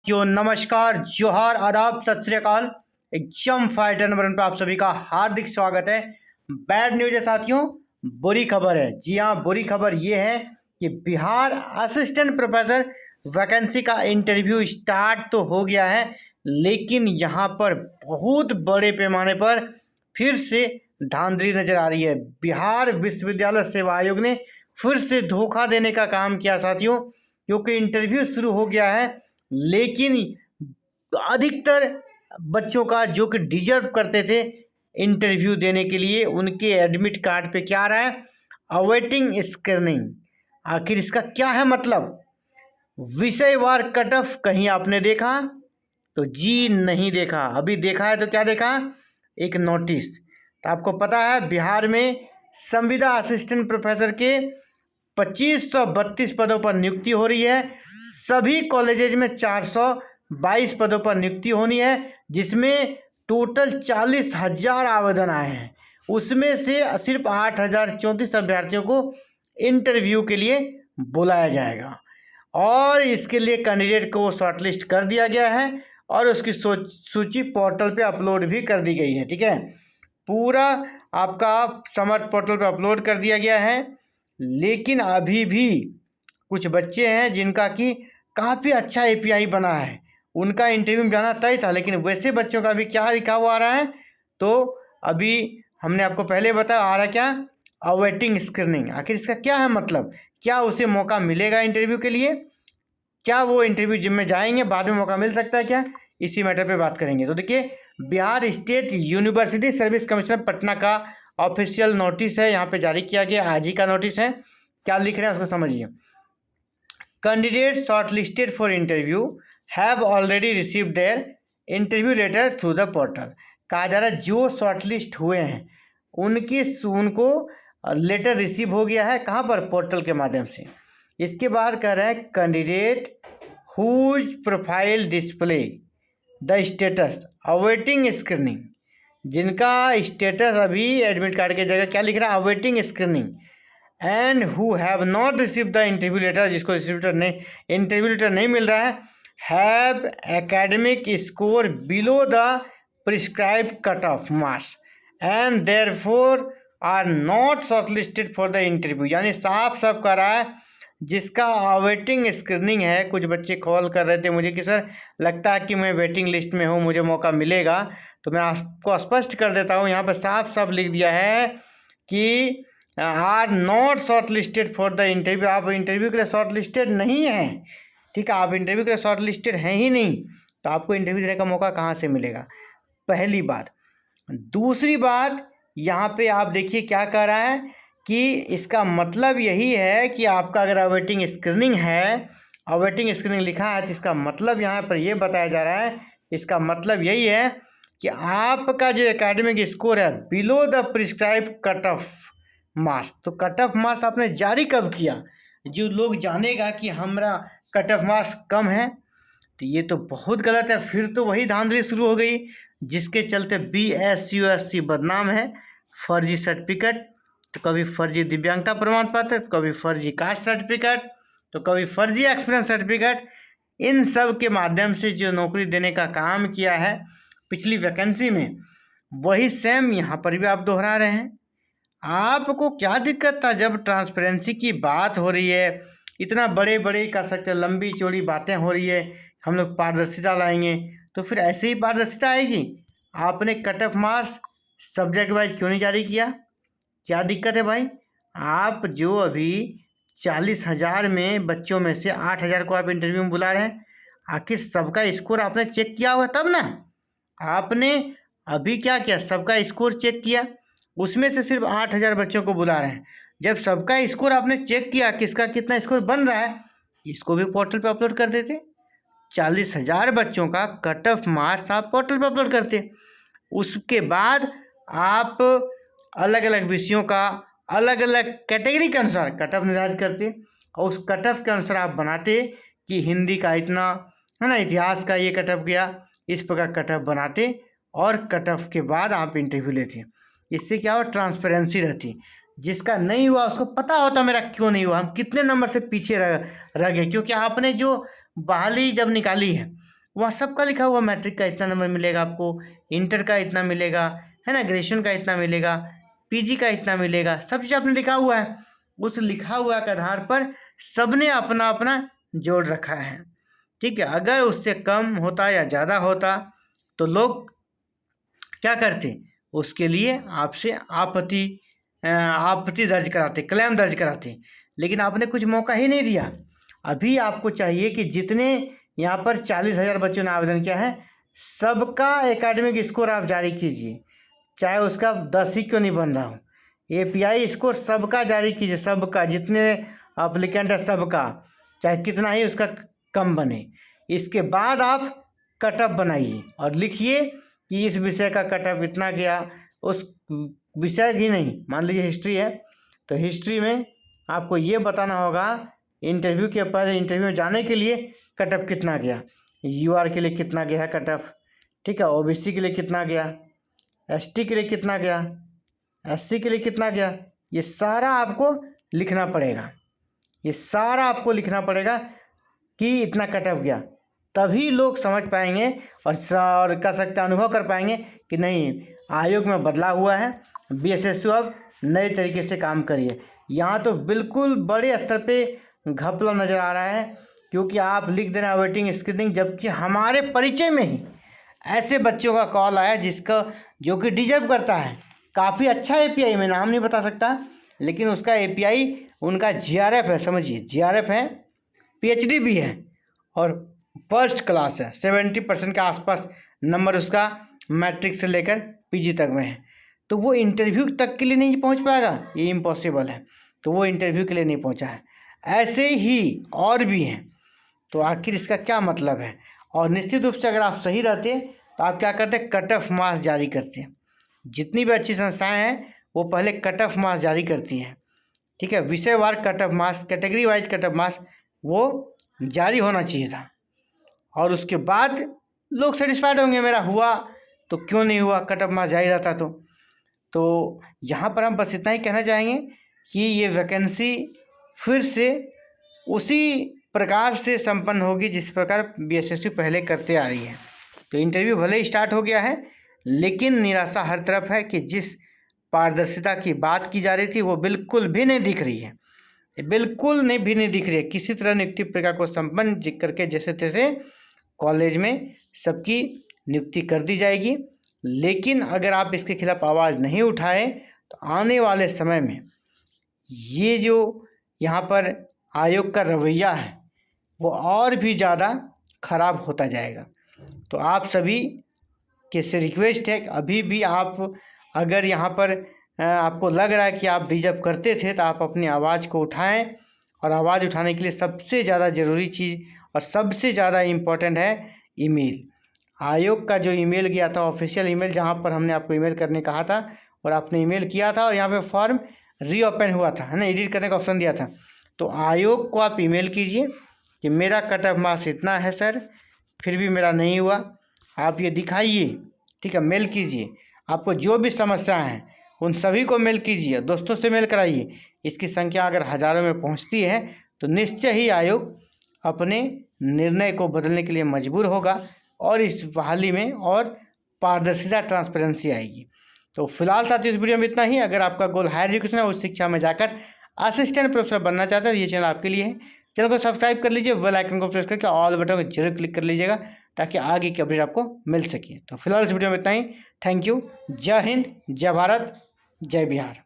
साथियों नमस्कार, जोहार, आदाब, सत श्री अकाल। एग्जाम फाइटर नंबर 1 पर आप सभी का हार्दिक स्वागत है। बैड न्यूज है साथियों, बुरी खबर है। जी हाँ, बुरी खबर ये है कि बिहार असिस्टेंट प्रोफेसर वैकेंसी का इंटरव्यू स्टार्ट तो हो गया है, लेकिन यहाँ पर बहुत बड़े पैमाने पर फिर से धांधली नजर आ रही है। बिहार विश्वविद्यालय सेवा आयोग ने फिर से धोखा देने का काम किया साथियों, क्योंकि इंटरव्यू शुरू हो गया है, लेकिन अधिकतर बच्चों का जो कि डिजर्व करते थे इंटरव्यू देने के लिए, उनके एडमिट कार्ड पे क्या आ रहा है, अवेटिंग स्क्रीनिंग। आखिर इसका क्या है मतलब? विषयवार कट ऑफ कहीं आपने देखा? तो जी नहीं देखा। अभी देखा है तो क्या देखा? एक नोटिस। तो आपको पता है बिहार में संविदा असिस्टेंट प्रोफेसर के 2532 पदों पर नियुक्ति हो रही है। सभी कॉलेजेज में 422 पदों पर नियुक्ति होनी है, जिसमें टोटल 40,000 आवेदन आए हैं। उसमें से सिर्फ 8,034 अभ्यर्थियों को इंटरव्यू के लिए बुलाया जाएगा और इसके लिए कैंडिडेट को शॉर्टलिस्ट कर दिया गया है और उसकी सूची पोर्टल पे अपलोड भी कर दी गई है। ठीक है, पूरा आपका समर्थ पोर्टल पे अपलोड कर दिया गया है। लेकिन अभी भी कुछ बच्चे हैं जिनका कि काफ़ी अच्छा एपीआई बना है, उनका इंटरव्यू में जाना तय था, लेकिन वैसे बच्चों का भी क्या लिखा हुआ आ रहा है? तो अभी हमने आपको पहले बताया आ रहा क्या, अवेटिंग स्क्रीनिंग। आखिर इसका क्या है मतलब? क्या उसे मौका मिलेगा इंटरव्यू के लिए? क्या वो इंटरव्यू जिम में जाएंगे, बाद में मौका मिल सकता है क्या? इसी मैटर पे बात करेंगे। तो देखिए, Bihar state university service commission Patna का ऑफिशियल नोटिस है, यहाँ पे जारी किया गया, आज ही का नोटिस है। क्या लिख रहे हैं उसको समझिए। Candidate shortlisted for interview have already received their interview letter through the portal. कहा जा रहा है जो शॉर्टलिस्ट हुए हैं उनको लेटर रिसीव हो गया है। कहाँ पर? पोर्टल के माध्यम से। इसके बाद कह रहे हैं candidate whose profile display the status awaiting screening. जिनका स्टेटस अभी एडमिट कार्ड की जगह क्या लिख रहा है, awaiting screening, and who have not receive the interview letter, जिसको इंटरव्यू लेटर नहीं मिल रहा है, have academic score below the prescribe cut off marks and therefore are not shortlisted for the interview. यानी साफ साफ कह रहा है जिसका अवेटिंग स्क्रीनिंग है। कुछ बच्चे कॉल कर रहे थे मुझे कि सर लगता है कि मैं वेटिंग लिस्ट में हूँ, मुझे मौका मिलेगा। तो मैं आपको स्पष्ट कर देता हूँ, यहाँ पर साफ साफ लिख दिया है कि are not shortlisted for the interview. आप इंटरव्यू के लिए शॉर्ट लिस्टेड नहीं हैं। ठीक है, आप इंटरव्यू के लिए शॉर्ट लिस्टेड हैं ही नहीं, तो आपको इंटरव्यू देने का मौका कहाँ से मिलेगा? पहली बात। दूसरी बात, यहाँ पे आप देखिए क्या कह रहा है कि इसका मतलब यही है कि आपका अगर अवेटिंग स्क्रीनिंग है, अवेटिंग स्क्रीनिंग लिखा है, तो इसका मतलब यहाँ पर यह बताया जा रहा है, इसका मतलब यही है कि आपका जो एकेडमिक स्कोर है below the prescribe cut off marks. तो कट ऑफ मार्क्स आपने जारी कब किया? जो लोग जानेगा कि हमारा कट ऑफ मार्क्स कम है, तो ये तो बहुत गलत है। फिर तो वही धांधली शुरू हो गई जिसके चलते BSUSC बदनाम है। फर्जी सर्टिफिकेट, तो कभी फर्जी दिव्यांगता प्रमाण पत्र, तो कभी फर्जी कास्ट सर्टिफिकेट, तो कभी फर्जी एक्सपीरियंस सर्टिफिकेट। इन सब के माध्यम से जो नौकरी देने का काम किया है पिछली वैकेंसी में, वही सेम यहाँ पर भी आप दोहरा रहे हैं। आपको क्या दिक्कत था? जब ट्रांसपेरेंसी की बात हो रही है, इतना बड़े बड़े कह सकते लंबी चौड़ी बातें हो रही है, हम लोग पारदर्शिता लाएंगे, तो फिर ऐसे ही पारदर्शिता आएगी। आपने cut off marks subject wise क्यों नहीं जारी किया? क्या दिक्कत है भाई? आप जो अभी 40,000 में बच्चों में से 8,000 को आप इंटरव्यू में बुला रहे हैं, आखिर सबका स्कोर आपने चेक किया होगा तब ना। आपने अभी क्या किया? सबका स्कोर चेक किया, उसमें से सिर्फ 8,000 बच्चों को बुला रहे हैं। जब सबका स्कोर आपने चेक किया, किसका कितना स्कोर बन रहा है, इसको भी पोर्टल पे अपलोड कर देते। 40,000 बच्चों का कट ऑफ मार्क्स आप पोर्टल पे अपलोड करते। उसके बाद आप अलग अलग विषयों का अलग अलग कैटेगरी के अनुसार कट ऑफ निर्धारित करते, और उस कट ऑफ के अनुसार आप बनाते कि हिंदी का इतना है ना, इतिहास का ये कट ऑफ गया, इस प्रकार कट ऑफ बनाते, और कट ऑफ के बाद आप इंटरव्यू लेते। इससे क्या हो, ट्रांसपेरेंसी रहती। जिसका नहीं हुआ उसको पता होता मेरा क्यों नहीं हुआ, हम कितने नंबर से पीछे रह गए, क्योंकि आपने जो बहाली जब निकाली है वहाँ सबका लिखा हुआ, मैट्रिक का इतना नंबर मिलेगा आपको, इंटर का इतना मिलेगा, है ना, ग्रेजुएशन का इतना मिलेगा, पीजी का इतना मिलेगा, सब चीज़ आपने लिखा हुआ है। उस लिखा हुआ के आधार पर सबने अपना अपना जोड़ रखा है, ठीक है। अगर उससे कम होता या ज़्यादा होता तो लोग क्या करते, उसके लिए आपसे आपत्ति दर्ज कराते, क्लेम दर्ज कराते, लेकिन आपने कुछ मौका ही नहीं दिया। अभी आपको चाहिए कि जितने यहाँ पर 40,000 बच्चों ने आवेदन किया है, सबका एकेडमिक स्कोर आप जारी कीजिए, चाहे उसका 10 ही क्यों नहीं बन रहा हो, API स्कोर सबका जारी कीजिए, सबका, जितने अप्लीकेंट है सबका, चाहे कितना ही उसका कम बने। इसके बाद आप कटअप बनाइए और लिखिए कि इस विषय का कटअप इतना गया, उस विषय ही नहीं, मान लीजिए हिस्ट्री है तो हिस्ट्री में आपको ये बताना होगा इंटरव्यू के पहले, इंटरव्यू में जाने के लिए कटअप कितना गया, UR के लिए कितना गया है कटअप, ठीक है, OBC के लिए कितना गया, ST के लिए कितना गया, SC के लिए कितना गया, ये सारा आपको लिखना पड़ेगा, ये सारा आपको लिखना पड़ेगा कि इतना कटअप गया। तभी लोग समझ पाएंगे और कह सकते अनुभव कर पाएंगे कि नहीं, आयोग में बदलाव हुआ है, BSSU अब नए तरीके से काम करिए। यहाँ तो बिल्कुल बड़े स्तर पे घपला नज़र आ रहा है, क्योंकि आप लिख देना वेटिंग स्क्रीनिंग, जबकि हमारे परिचय में ही ऐसे बच्चों का कॉल आया जिसका, जो कि डिजर्व करता है, काफ़ी अच्छा API, मैं नाम नहीं बता सकता, लेकिन उसका API उनका GRF है, समझिए GRF है, PhD भी है और फर्स्ट क्लास है, 70% के आसपास नंबर उसका मैट्रिक से लेकर PG तक में है। तो वो इंटरव्यू तक के लिए नहीं पहुंच पाएगा, ये इम्पॉसिबल है, तो वो इंटरव्यू के लिए नहीं पहुंचा है। ऐसे ही और भी हैं, तो आखिर इसका क्या मतलब है। और निश्चित रूप से अगर आप सही रहते तो आप क्या करते, कट ऑफ मार्क्स जारी करते हैं। जितनी भी अच्छी संस्थाएं हैं वो पहले कट ऑफ मार्क्स जारी करती हैं, ठीक है, विषयवार cut off marks, category wise cut off marks वो जारी होना चाहिए था, और उसके बाद लोग सेटिस्फाइड होंगे, मेरा हुआ तो क्यों नहीं हुआ, कट ऑफ मार्क्स जारी रहता तो यहाँ पर हम बस इतना ही कहना चाहेंगे कि ये वैकेंसी फिर से उसी प्रकार से संपन्न होगी जिस प्रकार BSSU पहले करते आ रही है। तो इंटरव्यू भले ही स्टार्ट हो गया है, लेकिन निराशा हर तरफ है कि जिस पारदर्शिता की बात की जा रही थी वो बिल्कुल भी नहीं दिख रही है, बिल्कुल नहीं दिख रही है। किसी तरह नियुक्ति प्रक्रिया को संपन्न करके जैसे तैसे कॉलेज में सबकी नियुक्ति कर दी जाएगी, लेकिन अगर आप इसके खिलाफ आवाज़ नहीं उठाए तो आने वाले समय में ये जो यहाँ पर आयोग का रवैया है वो और भी ज़्यादा खराब होता जाएगा। तो आप सभी के से रिक्वेस्ट है कि अभी भी आप अगर यहाँ पर आपको लग रहा है कि आप डिजर्व करते थे तो आप अपनी आवाज़ को उठाएं, और आवाज़ उठाने के लिए सबसे ज़्यादा ज़रूरी चीज़ और सबसे ज़्यादा इम्पोर्टेंट है ईमेल। आयोग का जो ईमेल गया था, ऑफिशियल ईमेल, जहाँ पर हमने आपको ईमेल करने कहा था और आपने ईमेल किया था, और यहाँ पे फॉर्म रीओपन हुआ था, है ना, एडिट करने का ऑप्शन दिया था। तो आयोग को आप ईमेल कीजिए कि मेरा कट ऑफ मार्क्स इतना है सर, फिर भी मेरा नहीं हुआ, आप ये दिखाइए, ठीक है, मेल कीजिए। आपको जो भी समस्याएं हैं उन सभी को मेल कीजिए, दोस्तों से मेल कराइए। इसकी संख्या अगर हज़ारों में पहुंचती है तो निश्चय ही आयोग अपने निर्णय को बदलने के लिए मजबूर होगा, और इस बहाली में और पारदर्शिता, ट्रांसपेरेंसी आएगी। तो फिलहाल साथियों इस वीडियो में इतना ही। अगर आपका गोल हायर एजुकेशन है, उस शिक्षा में जाकर असिस्टेंट प्रोफेसर बनना चाहते हैं, ये चैनल आपके लिए है। चैनल को सब्सक्राइब कर लीजिए, बेल आइकन को प्रेस करके ऑल बटन को जरूर क्लिक कर लीजिएगा ताकि आगे की अपडेट आपको मिल सके। तो फिलहाल इस वीडियो में इतना ही। Thank you. जय हिंद, जय भारत, जय बिहार।